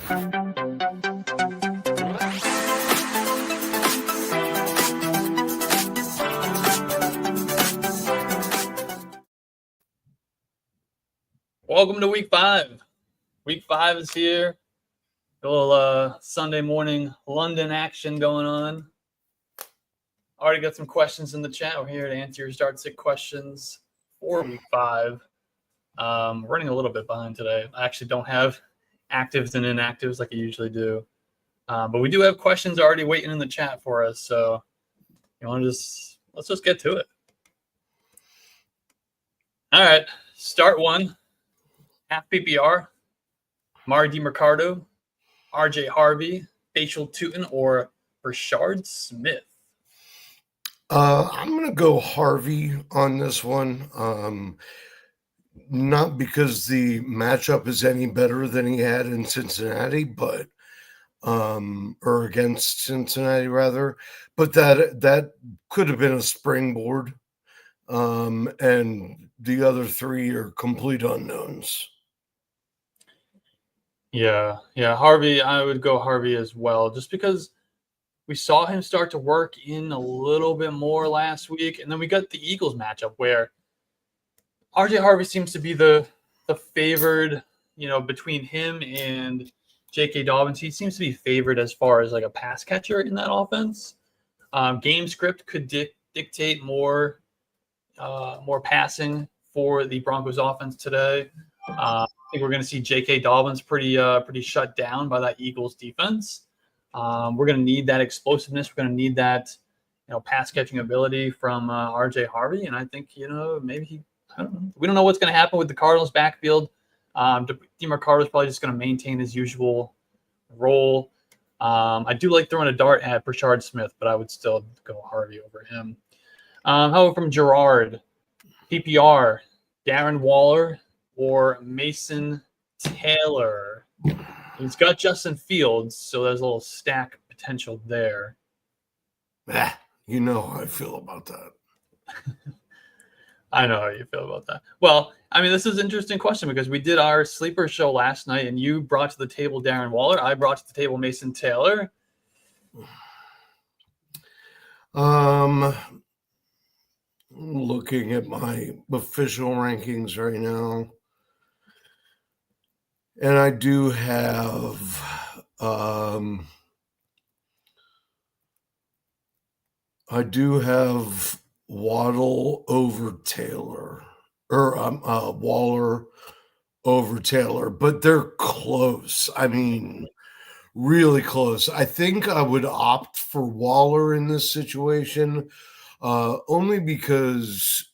Welcome to week 5. Week 5 is here. A little Sunday morning London action going on. Already got some questions in the chat. We're here to answer your start sit questions for week 5. Running a little bit behind today. I actually don't have actives and inactives like I usually do. But we do have questions already waiting in the chat for us. So let's just get to it. All right, start one. Half PPR, Mari DiMercado, RJ Harvey, Facial Tootin, or Brashard Smith? I'm going to go Harvey on this one. Not because the matchup is any better than he had in Cincinnati, but or against Cincinnati rather, but that could have been a springboard. And the other three are complete unknowns. Yeah, Harvey, I would go Harvey as well, just because we saw him start to work in a little bit more last week, and then we got the Eagles matchup where RJ Harvey seems to be the favored, between him and J.K. Dobbins. He seems to be favored as far as like a pass catcher in that offense. Game script could dictate more passing for the Broncos offense today. I think we're going to see J.K. Dobbins pretty shut down by that Eagles defense. We're going to need that explosiveness. We're going to need that, pass catching ability from RJ Harvey. And I think, maybe I don't know. We don't know what's going to happen with the Cardinals backfield. DiMercado is probably just going to maintain his usual role. I do like throwing a dart at Brashard Smith, but I would still go Harvey over him. How from Gerard, PPR, Darren Waller or Mason Taylor? He's got Justin Fields, so there's a little stack potential there. You know how I feel about that. I know how you feel about that. Well, I mean, this is an interesting question because we did our sleeper show last night, and you brought to the table Darren Waller. I brought to the table Mason Taylor. Looking at my official rankings right now, and I do have Waddle over Taylor, or Waller over Taylor, but they're close. I mean, really close. I think I would opt for Waller in this situation, only because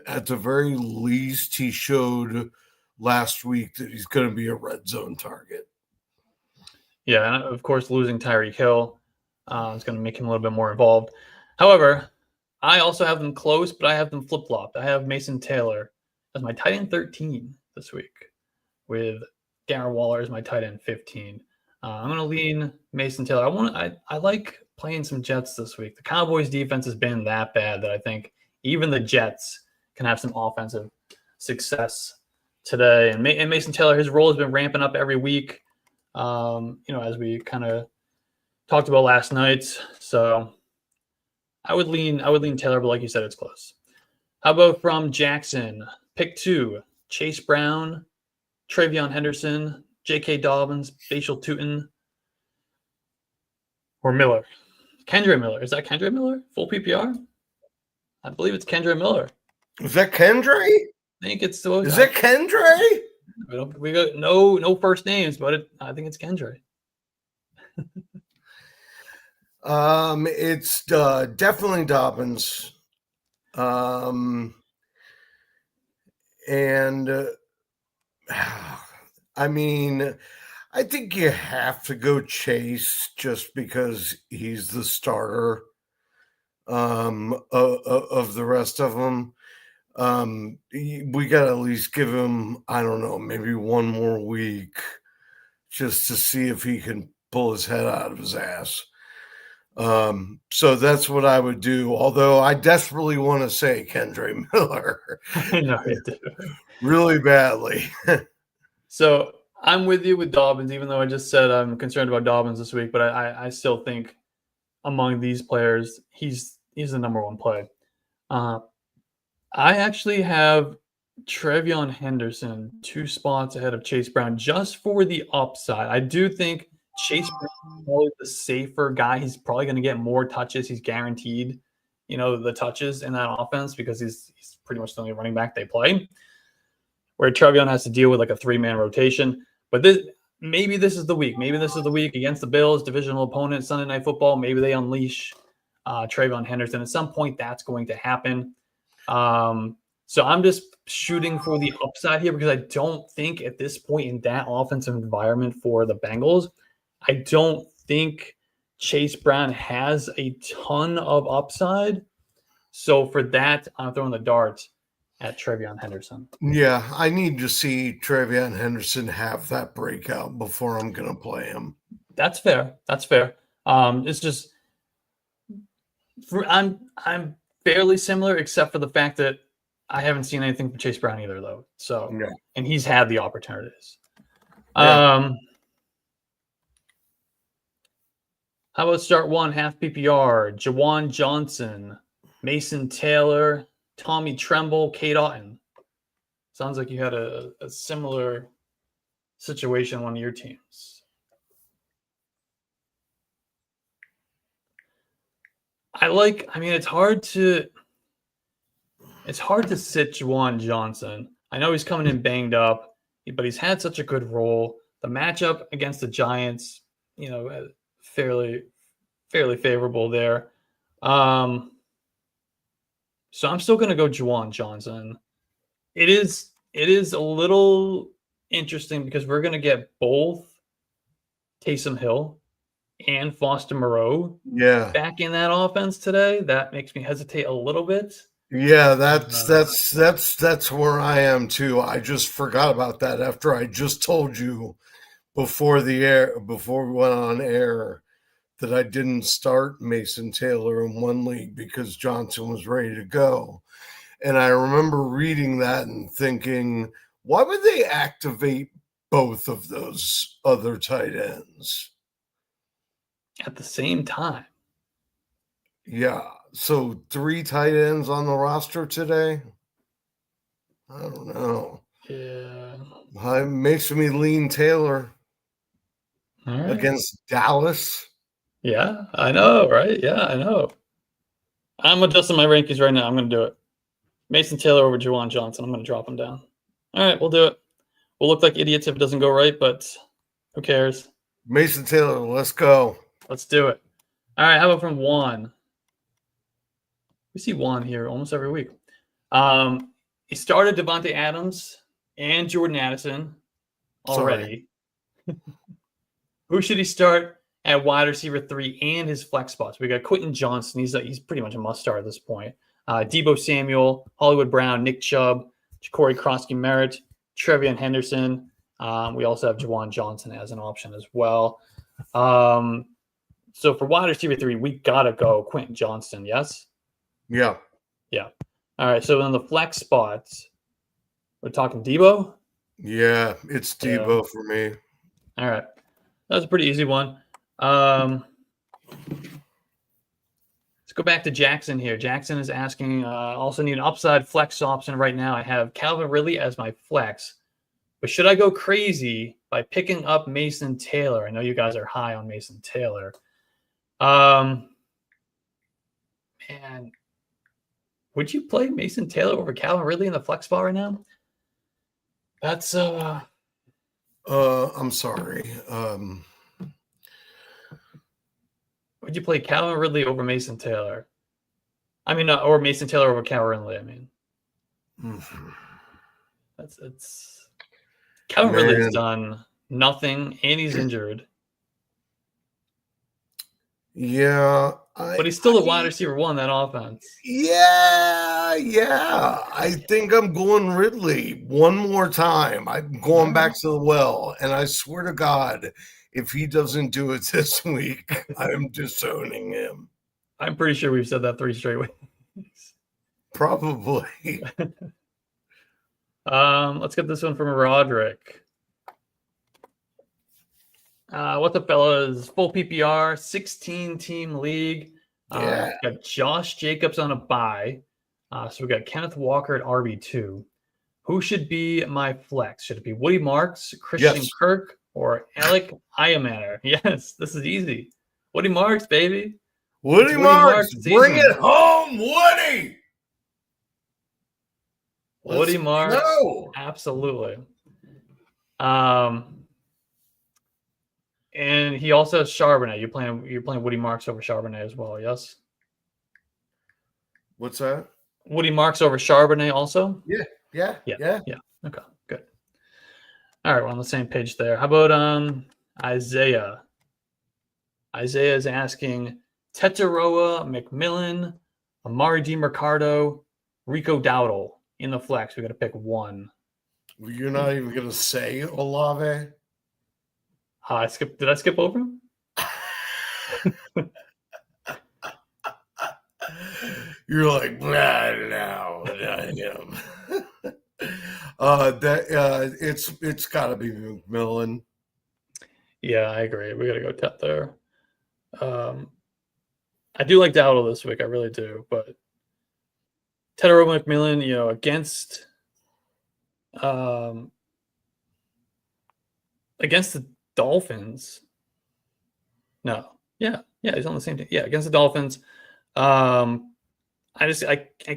at the very least he showed last week that he's going to be a red zone target. Yeah, and of course, losing Tyreek Hill is going to make him a little bit more involved. However, I also have them close, but I have them flip-flopped. I have Mason Taylor as my tight end 13 this week, with Darren Waller as my tight end 15. I'm going to lean Mason Taylor. I like playing some Jets this week. The Cowboys defense has been that bad that I think even the Jets can have some offensive success today. And Mason Taylor, his role has been ramping up every week, as we kind of talked about last night. So I would lean Taylor, but like you said, it's close. How about from Jackson? Pick 2, Chase Brown, Travion Henderson, J.K. Dobbins, Facial Tootin, or Miller. Kendre Miller. Is that Kendre Miller? Full PPR? I believe it's Kendre Miller. Is that Kendre? I think it's still. Is it Kendre? We got no first names, but I think it's Kendre. It's definitely Dobbins. And I mean, I think you have to go Chase just because he's the starter of the rest of them. We got to at least give him, I don't know, maybe one more week just to see if he can pull his head out of his ass. So that's what I would do. Although I desperately want to say Kendre Miller. I know you do. Really badly. So I'm with you with Dobbins, even though I just said I'm concerned about Dobbins this week, but I still think among these players, he's the number one play. Uh, I actually have Trevion Henderson 2 spots ahead of Chase Brown just for the upside. I do think Chase Brown is probably the safer guy. He's probably going to get more touches. He's guaranteed, the touches in that offense because he's pretty much the only running back they play. Where Trevion has to deal with like a 3-man rotation. But maybe this is the week. Maybe this is the week against the Bills, divisional opponent, Sunday Night Football. Maybe they unleash Trevion Henderson. At some point, that's going to happen. So I'm just shooting for the upside here because I don't think at this point in that offensive environment for the Bengals, I don't think Chase Brown has a ton of upside. So for that, I'm throwing the dart at Trevion Henderson. Yeah, I need to see Trevion Henderson have that breakout before I'm going to play him. That's fair. It's just I'm fairly similar, except for the fact that I haven't seen anything from Chase Brown either, though. So, Yeah. And he's had the opportunities. Yeah. How about start one, half PPR? Jawan Johnson, Mason Taylor, Tommy Tremble, Kate Otten. Sounds like you had a similar situation on one of your teams. It's hard to sit Jawan Johnson. I know he's coming in banged up, but he's had such a good role. The matchup against the Giants, fairly favorable there. So I'm still going to go Jawan Johnson. It is a little interesting because we're going to get both Taysom Hill and Foster Moreau back in that offense today. That makes me hesitate a little bit. Yeah, that's where I am too. I just forgot about that after I just told you before we went on air that I didn't start Mason Taylor in one league because Johnson was ready to go. And I remember reading that and thinking, why would they activate both of those other tight ends at the same time? Yeah. So 3 tight ends on the roster today? I don't know. Yeah. It makes me lean Taylor against Dallas. Yeah, I know, right? Yeah, I know. I'm adjusting my rankings right now. I'm going to do it. Mason Taylor over Jawan Johnson. I'm going to drop him down. All right, we'll do it. We'll look like idiots if it doesn't go right, but who cares? Mason Taylor, let's go. Let's do it. All right, how about from Juan? We see Juan here almost every week. He started Devontae Adams and Jordan Addison already. Who should he start at wide receiver 3 and his flex spots? We got Quentin Johnson. He's pretty much a must-start at this point. Deebo Samuel, Hollywood Brown, Nick Chubb, Ja'Cory Krosky-Merritt, Trevion Henderson. We also have Jawan Johnson as an option as well. So for wide receiver 3, we got to go Quentin Johnson, yes? Yeah. All right, so in the flex spots, we're talking Deebo? Yeah, it's Deebo for me. All right. That was a pretty easy one. Let's go back to Jackson here. Jackson is asking, also need an upside flex option right now. I have Calvin Ridley as my flex, but should I go crazy by picking up Mason Taylor? I know you guys are high on Mason Taylor. Man, would you play Mason Taylor over Calvin Ridley in the flex spot right now? That's I'm sorry. Would you play Calvin Ridley over Mason Taylor? I mean, or Mason Taylor over Calvin Ridley. I mean, that's Calvin Ridley's done nothing, and he's injured. Yeah, but he's still a wide receiver 1 that offense. Yeah. I think I'm going Ridley one more time. I'm going back to the well, and I swear to God, if he doesn't do it this week, I'm disowning him. I'm pretty sure we've said that 3 straight weeks. Probably. Let's get this one from Roderick. What's up, fellas? Full PPR, 16-team league. Yeah. Got Josh Jacobs on a bye. So we got Kenneth Walker at RB2. Who should be my flex? Should it be Woody Marks, Christian Yes. Kirk, or Alec Iamaner? Yes, this is easy. Woody Marks, baby. Woody Woody Marks, Marks bring season. it home, Woody. Woody Marks, go. absolutely. And he also has Charbonnet. You're playing Woody Marks over Charbonnet as well, yes? What's that? Woody Marks over Charbonnet also? Yeah. Okay, good. All right, we're on the same page there. How about Isaiah? Isaiah is asking Tetaroa, McMillan, Amari DiMercado, Rico Dowdle in the flex. We got to pick one. You're not even gonna say Olave. Did I skip over him? You're like, no, not him. It's got to be McMillan. Yeah, I agree. We got to go Tet there. I do like Dowdle this week. I really do. But Tetaroa McMillan, against the Dolphins. No. Yeah, he's on the same team. Yeah, against the Dolphins. I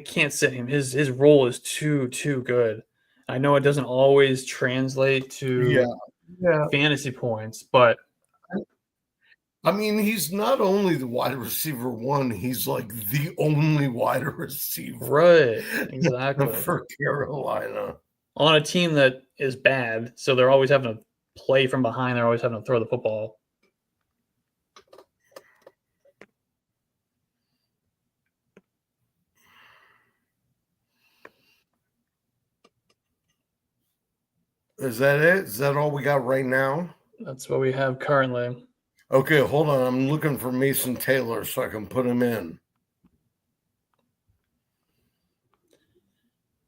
can't sit him. His role is too good. I know it doesn't always translate to fantasy points, but I mean, he's not only the wide receiver one, he's like the only wide receiver. Right, exactly. For Carolina. On a team that is bad, so they're always having to play from behind. They're always having to throw the football. Is that it? Is that all we got right now? That's what we have currently. Okay, hold on. I'm looking for Mason Taylor so I can put him in.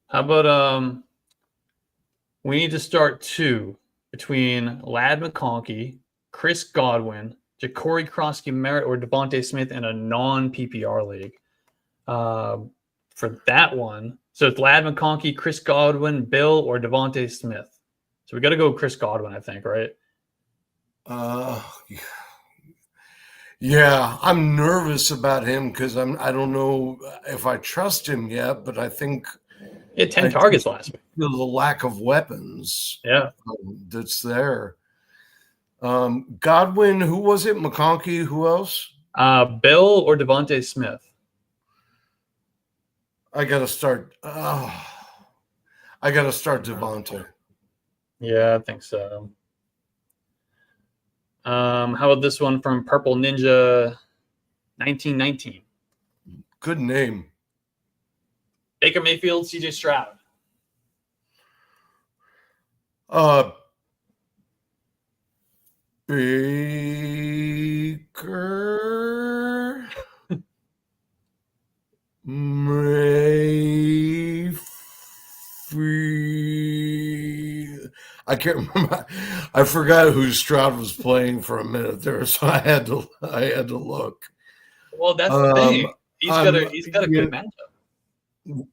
How about we need to start two between Lad McConkey, Chris Godwin, Ja'Cory Krosky-Merritt, or Devontae Smith in a non-PPR league. For that one, so it's Lad McConkey, Chris Godwin, Bill, or Devontae Smith. So we got to go Chris Godwin, I think, right? Yeah, I'm nervous about him because I don't know if I trust him yet, but I think he had 10 targets last week. The lack of weapons, that's there. Godwin, who was it? McConkey, who else? Bill or Devontae Smith. I gotta start. I gotta start Devontae. Yeah, I think so. How about this one from Purple Ninja 1919? Good name. Baker Mayfield, CJ Stroud. Baker Mayfield. I can't remember. I forgot who Stroud was playing for a minute there, so I had to look. Well, that's the thing. He's got a good matchup.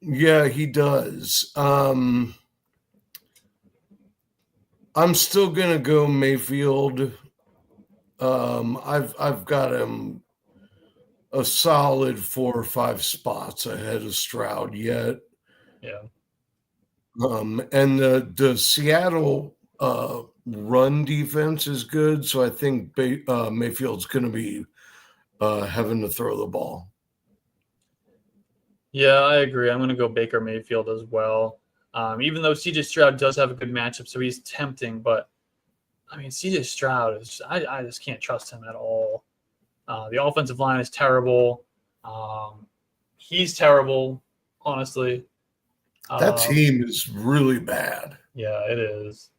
Yeah, he does. I'm still gonna go Mayfield. I've got him a solid 4 or 5 spots ahead of Stroud yet. Yeah. And the Seattle run defense is good, so I think Mayfield's going to be having to throw the ball. Yeah, I agree. I'm going to go Baker Mayfield as well. Even though CJ Stroud does have a good matchup, so he's tempting, but I mean, CJ Stroud is I just can't trust him at all. The offensive line is terrible. He's terrible, honestly. That team is really bad. Yeah, it is.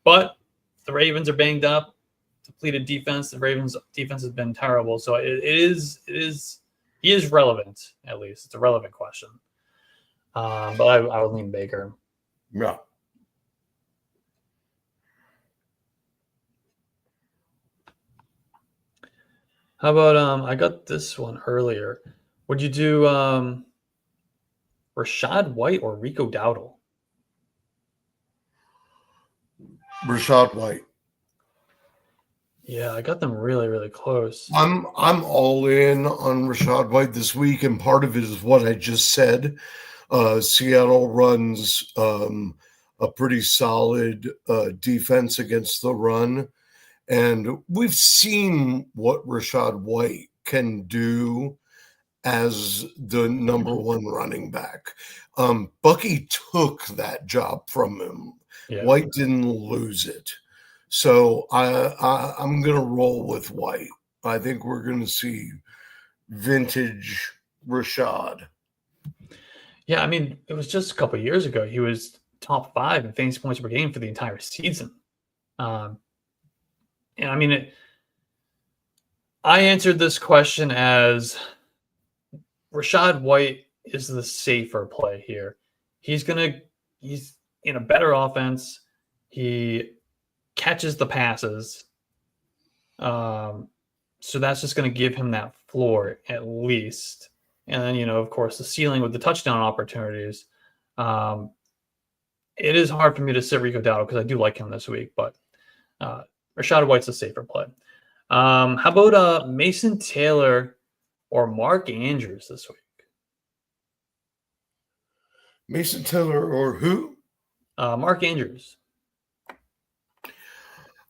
But the Ravens are banged up, depleted defense. The Ravens defense has been terrible. So he is relevant, at least. It's a relevant question. But I would lean Baker. Yeah. How about I got this one earlier. Would you do Rashad White or Rico Dowdle? Rashad White. Yeah, I got them really, really close. I'm all in on Rashad White this week, and part of it is what I just said. Seattle runs a pretty solid defense against the run, and we've seen what Rashad White can do as the number Mhm. one running back. Bucky took that job from him. Yeah. White didn't lose it. So I'm going to roll with White. I think we're going to see vintage Rashad. Yeah, I mean, it was just a couple years ago. He was top 5 in fantasy points per game for the entire season. Um, and I mean, I answered this question as Rashad White is the safer play here. He's in a better offense. He catches the passes. Um, so that's just going to give him that floor at least. And then, of course, the ceiling with the touchdown opportunities. Um, it is hard for me to sit Rico Dowdle because I do like him this week, but uh, Rashad White's a safer play. How about Mason Taylor or Mark Andrews this week? Mason Taylor or who? Mark Andrews.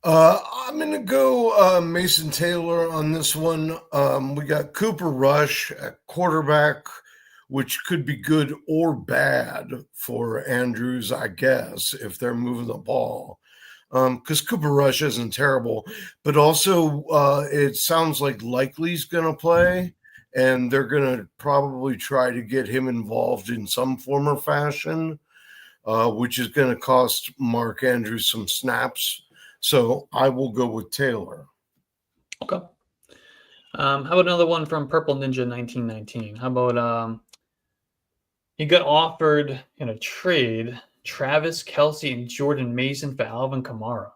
I'm going to go Mason Taylor on this one. We got Cooper Rush at quarterback, which could be good or bad for Andrews, I guess, if they're moving the ball. Because Cooper Rush isn't terrible, but also it sounds like Likely's going to play, and they're going to probably try to get him involved in some form or fashion, which is going to cost Mark Andrews some snaps. So I will go with Taylor. Okay. How about another one from Purple Ninja 1919? How about he got offered in a trade Travis Kelce and Jordan Mason for Alvin Kamara.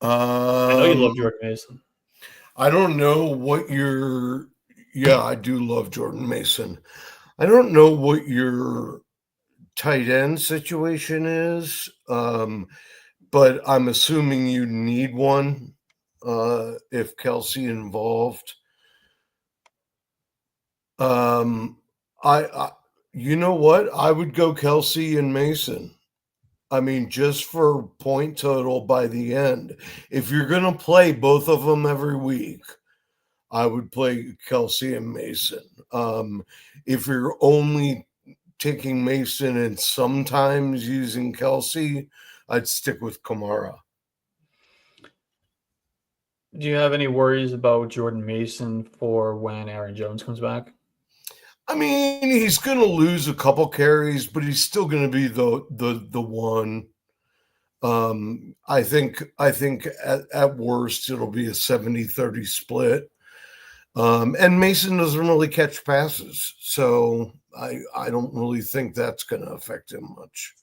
I know you love Jordan Mason. I don't know what your I do love Jordan Mason. I don't know what your tight end situation is, but I'm assuming you need one if Kelce involved. I you know what? I would go Kelce and Mason. I mean, just for point total by the end. If you're going to play both of them every week, I would play Kelce and Mason. If you're only taking Mason and sometimes using Kelce, I'd stick with Kamara. Do you have any worries about Jordan Mason for when Aaron Jones comes back? I mean, he's going to lose a couple carries, but he's still going to be the one. I think at worst it'll be a 70-30 split. And Mason doesn't really catch passes, so I don't really think that's going to affect him much.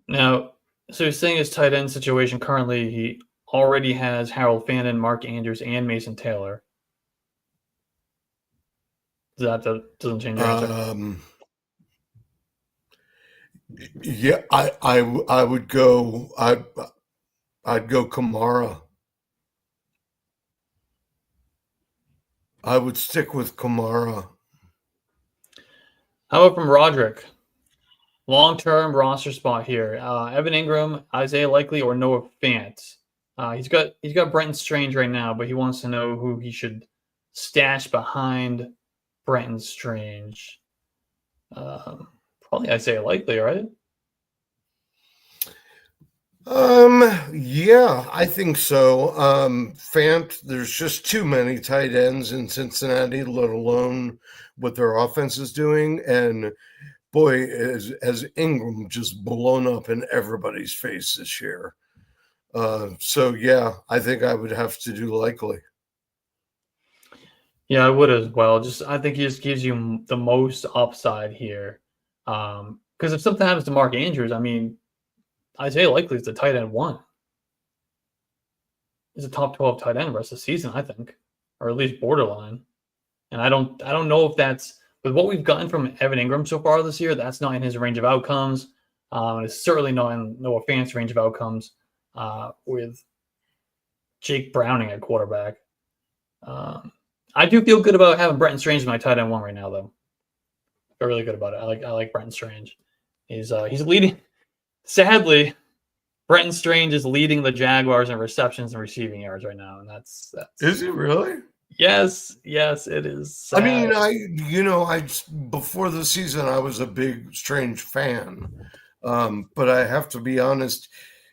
Now, so you're saying his tight end situation currently, he already has Harold Fannin, Mark Andrews, and Mason Taylor. That doesn't change your answer? Yeah, I would go. I'd go Kamara. I would stick with Kamara. How about from Roderick? Long-term roster spot here. Evan Ingram, Isaiah Likely, or Noah Fant. He's got Brenton Strange right now, but he wants to know who he should stash behind Brenton Strange. Probably Isaiah Likely, right? Yeah, I think so. Fant, there's just too many tight ends in Cincinnati, let alone what their offense is doing. And boy, has Ingram just blown up in everybody's face this year. So yeah, I think I would have to do Likely. Yeah, I would as well. I think he just gives you the most upside here. Because if something happens to Mark Andrews, I mean, Isaiah Likely is the tight end one. He's a top 12 tight end the rest of the season, I think, or at least borderline. And I don't know if that's with what we've gotten from Evan Ingram so far this year. That's not in his range of outcomes. It's certainly not in Noah Fant's range of outcomes with Jake Browning at quarterback. I do feel good about having Brenton Strange as my tight end one right now, though. I feel really good about it. I like Brenton Strange. He's leading. Sadly, Brenton Strange is leading the Jaguars in receptions and receiving yards right now, and that's. Is he really? Yes, it is. Sad. I mean, before the season I was a big Strange fan, but I have to be honest,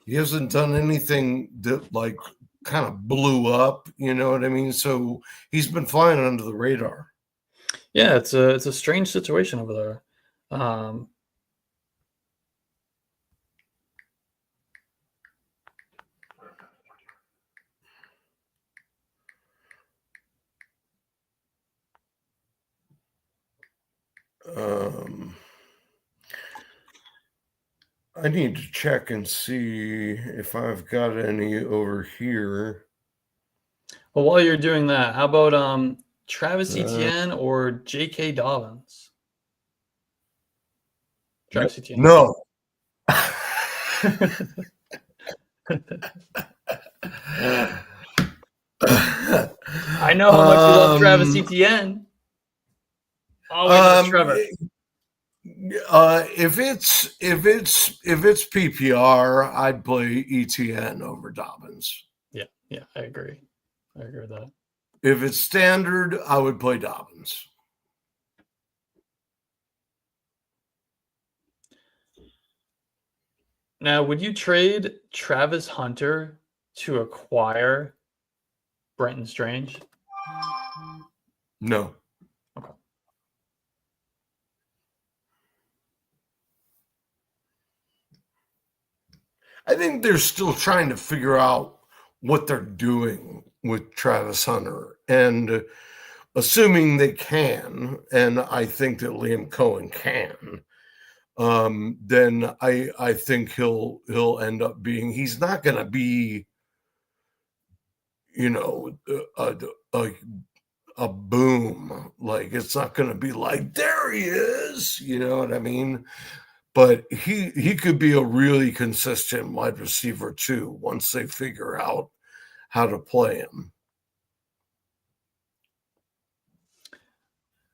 he hasn't done anything that like kind of blew up. You know what I mean? So he's been flying under the radar. Yeah, it's a strange situation over there. I need to check and see if I've got any over here. Well, while you're doing that, how about Travis Etienne or J.K. Dobbins? Travis Etienne. No. I know how much you love Travis Etienne. Always Trevor. If it's PPR, I'd play ETN over Dobbins. Yeah, I agree. I agree with that. If it's standard, I would play Dobbins. Now, would you trade Travis Hunter to acquire Brenton Strange? No. Okay. I think they're still trying to figure out what they're doing with Travis Hunter, and assuming they can, and I think that Liam Cohen can, then I think he'll end up being. He's not going to be, a boom. Like it's not going to be like there he is. You know what I mean? But he could be a really consistent wide receiver too once they figure out how to play him.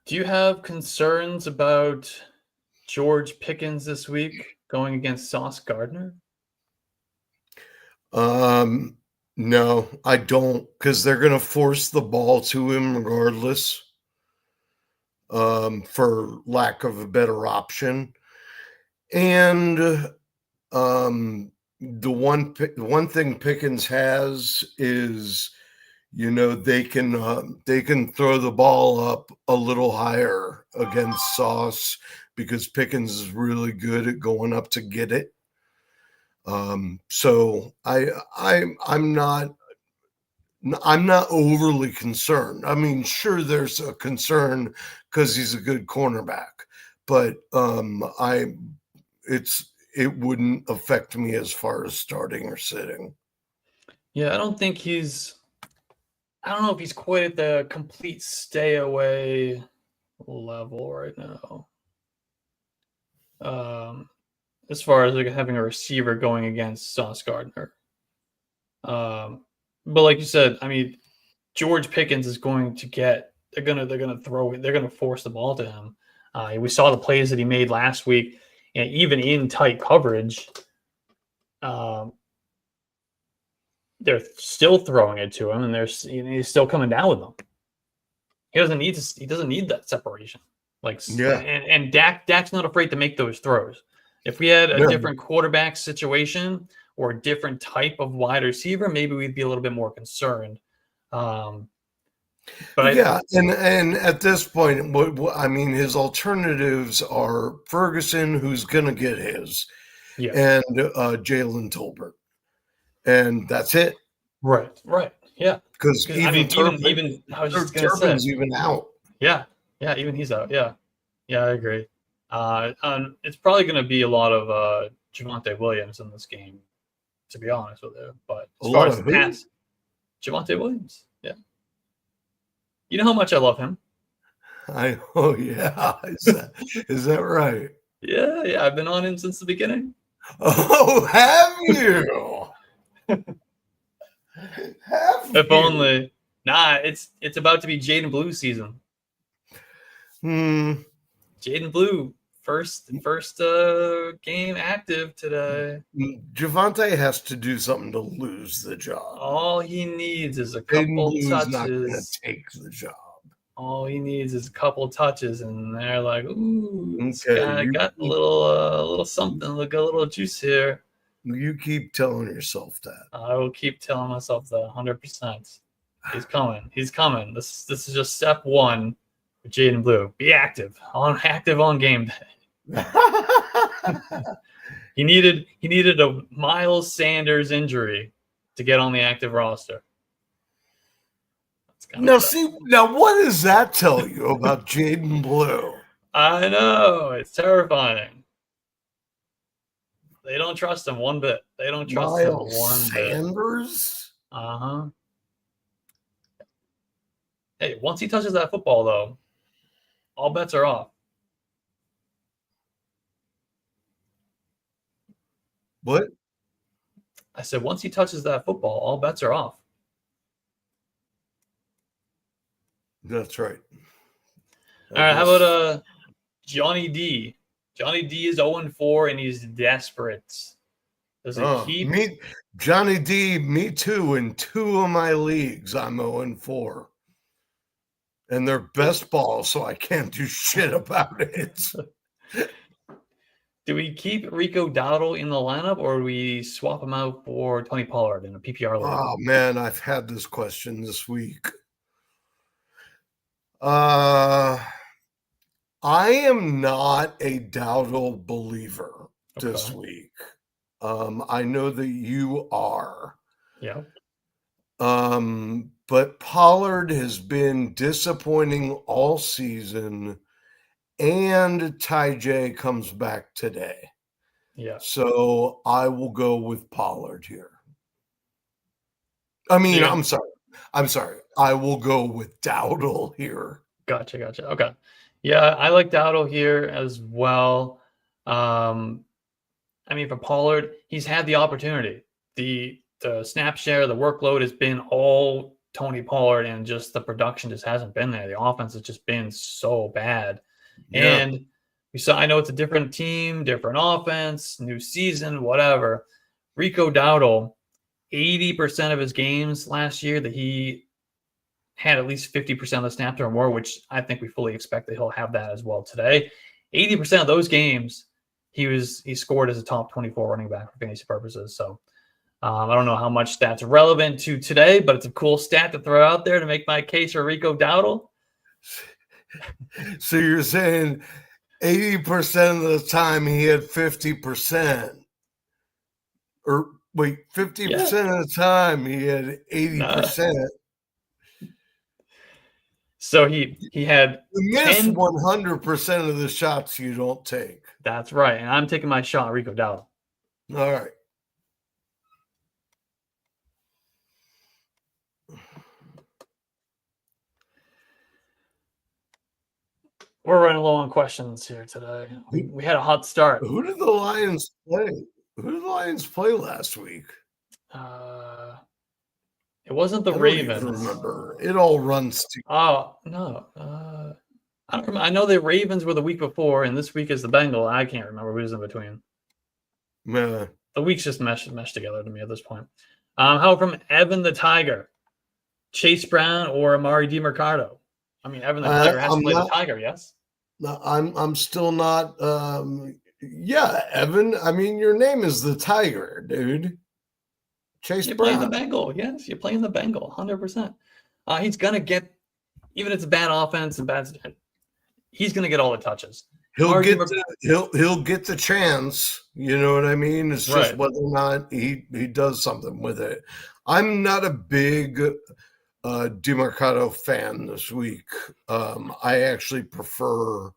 Do you have concerns about George Pickens this week going against Sauce Gardner? No, I don't, because they're going to force the ball to him regardless, for lack of a better option. And the one thing Pickens has is, they can throw the ball up a little higher against Sauce because Pickens is really good at going up to get it. So I'm not overly concerned. I mean, sure, there's a concern because he's a good cornerback, but it wouldn't affect me as far as starting or sitting. Yeah, I don't know if he's quite at the complete stay away level right now. As far as like having a receiver going against Sauce Gardner. But like you said, I mean, George Pickens is going to they're gonna force the ball to him. We saw the plays that he made last week, and even in tight coverage, they're still throwing it to him, and he's still coming down with them. He doesn't need that separation. And Dak's not afraid to make those throws. If we had a different quarterback situation or a different type of wide receiver, maybe we'd be a little bit more concerned. And at this point, his alternatives are Ferguson, who's going to get his, and Jalen Tolbert, and that's it. Right, yeah. Because Turpin's even out. Yeah, even he's out. Yeah, I agree. It's probably going to be a lot of Javonte Williams in this game, to be honest with you. But as A far lot as of the who? pass, Javonte Williams. Yeah. You know how much I love him. Oh yeah, is that right? Yeah. I've been on him since the beginning. Oh, have you? Have If you? only. Nah, it's about to be Jaden Blue season. Jaden Blue, first game active today. Javonte has to do something to lose the job. All he needs is a Jaden couple Blue is not going to touches. take the job. All he needs is a couple touches, and they're like, "Ooh, this Okay, guy got a little something, look a little juice here." You keep telling yourself that. I will keep telling myself that 100%. He's coming. He's coming. This is just step one with Jaden Blue. Be active on game day. He needed a Miles Sanders injury to get on the active roster. Now, what does that tell you about Jaden Blue? I know, it's terrifying. They don't trust him one bit. They don't trust him one Sanders? bit. Uh-huh. Hey, once he touches that football, though, all bets are off. What? I said, once he touches that football, all bets are off. That's right. All right, how about Johnny D? Johnny D is 0-4, and he's desperate. Does it keep? Johnny D, me too. In 2 of my leagues, I'm 0-4. And they're best balls, so I can't do shit about it. Do we keep Rico Dowdle in the lineup, or do we swap him out for Tony Pollard in a PPR league? Oh, man, I've had this question this week. I am not a Dowdle believer this week. I know that you are. Yeah. But Pollard has been disappointing all season, and Ty J comes back today. Yeah. So I will go with Pollard here. I mean, I'm sorry. I will go with Dowdle here. Gotcha. Okay. Yeah, I like Dowdle here as well. I mean, for Pollard, he's had the opportunity. The snap share, the workload has been all Tony Pollard, and just the production just hasn't been there. The offense has just been so bad. Yeah. And we saw, I know it's a different team, different offense, new season, whatever. Rico Dowdle, 80% of his games last year that he had at least 50% of the snaps or more, which I think we fully expect that he'll have that as well today. 80% of those games, he scored as a top 24 running back for fantasy purposes. So I don't know how much that's relevant to today, but it's a cool stat to throw out there to make my case for Rico Dowdle. So you're saying 80% of the time he had 50%. Or wait, 50% of the time he had 80%. So he had you miss 100% of the shots you don't take. That's right. And I'm taking my shot, Rico Dowdle. All right. We're running low on questions here today. We had a hot start. Who did the Lions play? Who did the Lions play last week? It wasn't the Ravens. I don't even remember. It all runs together. Oh, no. I don't remember. I know the Ravens were the week before, and this week is the Bengals. I can't remember who's in between. The weeks just meshed together to me at this point. How from Evan the Tiger, Chase Brown, or Amari DiMercado? I mean, Evan the Tiger has to play the Tiger, yes? No, I'm still not. Yeah, Evan. I mean, your name is the Tiger, dude. Chase You're Brown. playing the Bengal. Yes, you're playing the Bengal, 100%. He's gonna get, even if it's a bad offense and bad, he's gonna get all the touches. He'll get the chance. You know what I mean? It's just whether or not he does something with it. I'm not a big DiMercado fan this week. I actually prefer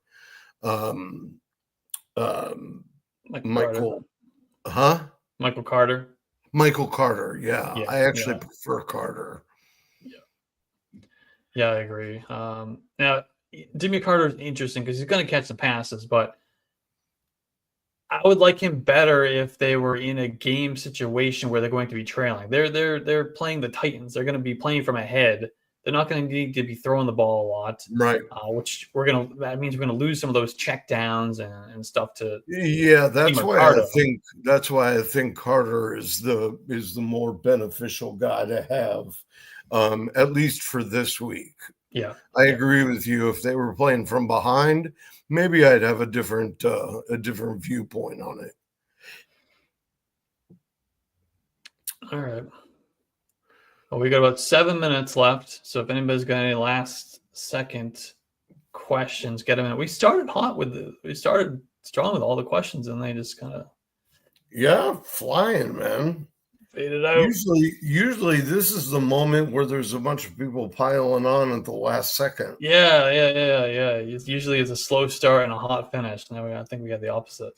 Michael Huh? Michael Carter. Michael Carter. Yeah, Yeah, I actually yeah, prefer Carter. yeah. I agree. Now, Jimmy Carter is interesting because he's going to catch some passes, but I would like him better if they were in a game situation where they're going to be trailing. They're playing the Titans. They're going to be playing from ahead. They're not going to need to be throwing the ball a lot, Right. which that means we're going to lose some of those check downs and stuff to Yeah, Team Ricardo. that's why I think Carter is the more beneficial guy to have, at least for this week. Yeah, I agree with you. If they were playing from behind, maybe I'd have a different viewpoint on it. all right. Well, we got about 7 minutes left, so if anybody's got any last second questions, get them in. We started strong with all the questions, and they just kind of Flying, man. faded out. Usually this is the moment where there's a bunch of people piling on at the last second. Yeah. Usually it's a slow start and a hot finish. Now I think we had the opposite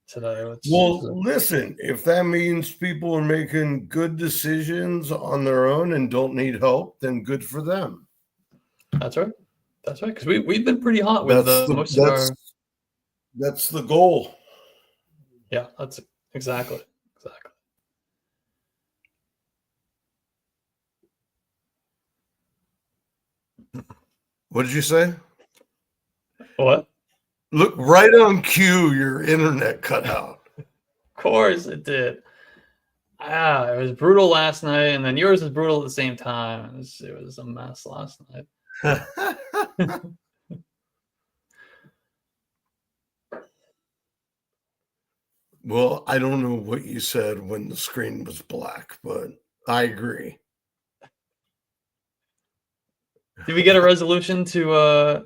today. Listen, if that means people are making good decisions on their own and don't need help, then good for them. That's right. Because we've been pretty hot with most of our. That's the goal. Yeah, that's exactly. What did you say? What? Look, right on cue, your internet cut out. Of course it did. It was brutal last night, and then yours was brutal at the same time. It was a mess last night. Well, I don't know what you said when the screen was black, but I agree. Did we get a resolution to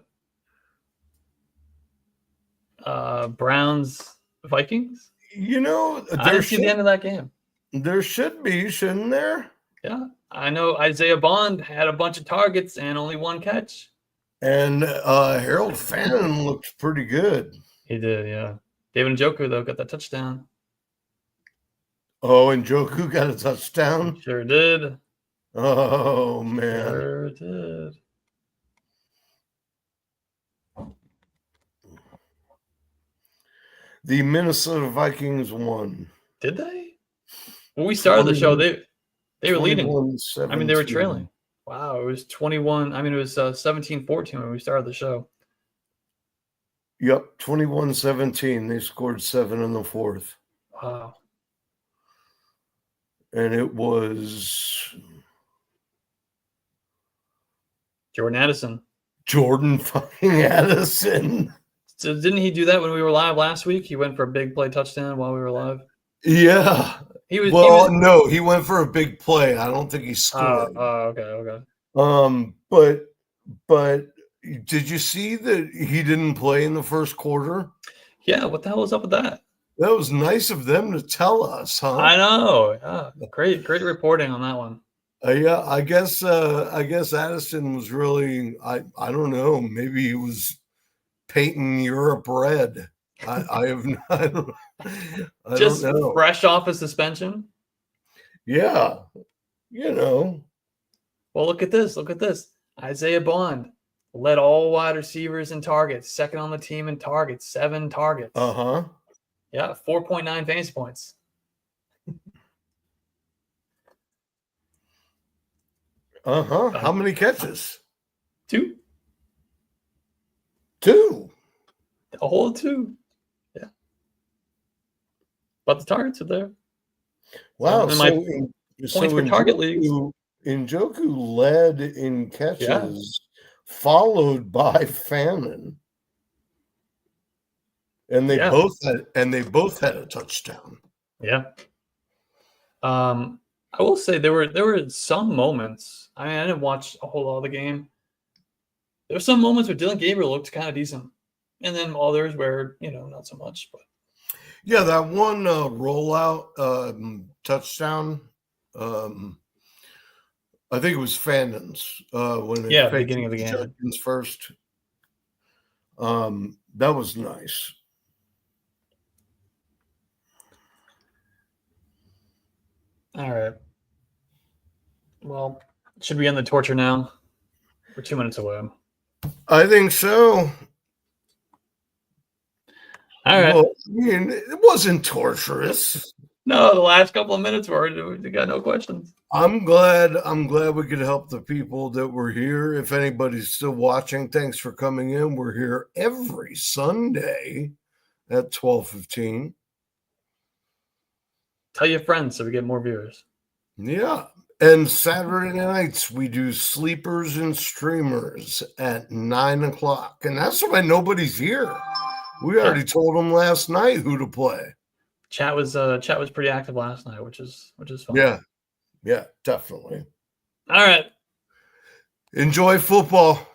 Browns Vikings? I didn't see the end of that game. There should be, shouldn't there? Yeah, I know Isaiah Bond had a bunch of targets and only one catch. And Harold Fannin looked pretty good. He did, yeah. David Njoku, though, got that touchdown. Oh, and Njoku got a touchdown? Sure did. Oh, man. Sure did. The Minnesota Vikings won. Did they? When we started the show, they were leading. They were trailing. Wow, it was 21. It was 17-14 when we started the show. Yep, 21-17. They scored 7 in the fourth. Wow. And it was Jordan Addison. Jordan fucking Addison. So didn't he do that when we were live last week? He went for a big play touchdown while we were live. Yeah. He went for a big play. I don't think he scored. Okay. But did you see that he didn't play in the first quarter? Yeah, what the hell was up with that? That was nice of them to tell us, huh? I know. Yeah, great reporting on that one. Yeah, I guess Addison was really I don't know, maybe he was painting Europe red. I don't know. Fresh off a suspension. Yeah, Well, look at this. Isaiah Bond led all wide receivers in targets, second on the team in targets, 7 targets. Yeah, 4.9 fantasy points. How many catches? 2. 2. A whole 2. Yeah. But the targets are there. Wow. Points per target leagues. Njoku led in catches, followed by Fannin. And they both had a touchdown. Yeah. I will say there were some moments. I didn't watch a whole lot of the game. There were some moments where Dylan Gabriel looked kind of decent, and then others where not so much. But yeah, that one rollout touchdown. I think it was Fannin's when they beginning of the game first. That was nice. All right. Well, should we end the torture now? We're 2 minutes away. I think so. All right. Well, I mean, it wasn't torturous. No, the last couple of minutes we got no questions. I'm glad we could help the people that were here. If anybody's still watching, thanks for coming in. We're here every Sunday at 12:15. Tell your friends so we get more viewers. Yeah. And Saturday nights we do sleepers and streamers at 9:00. And that's why nobody's here. We already told them last night who to play. Chat was pretty active last night, which is fun. Yeah, definitely. All right. Enjoy football.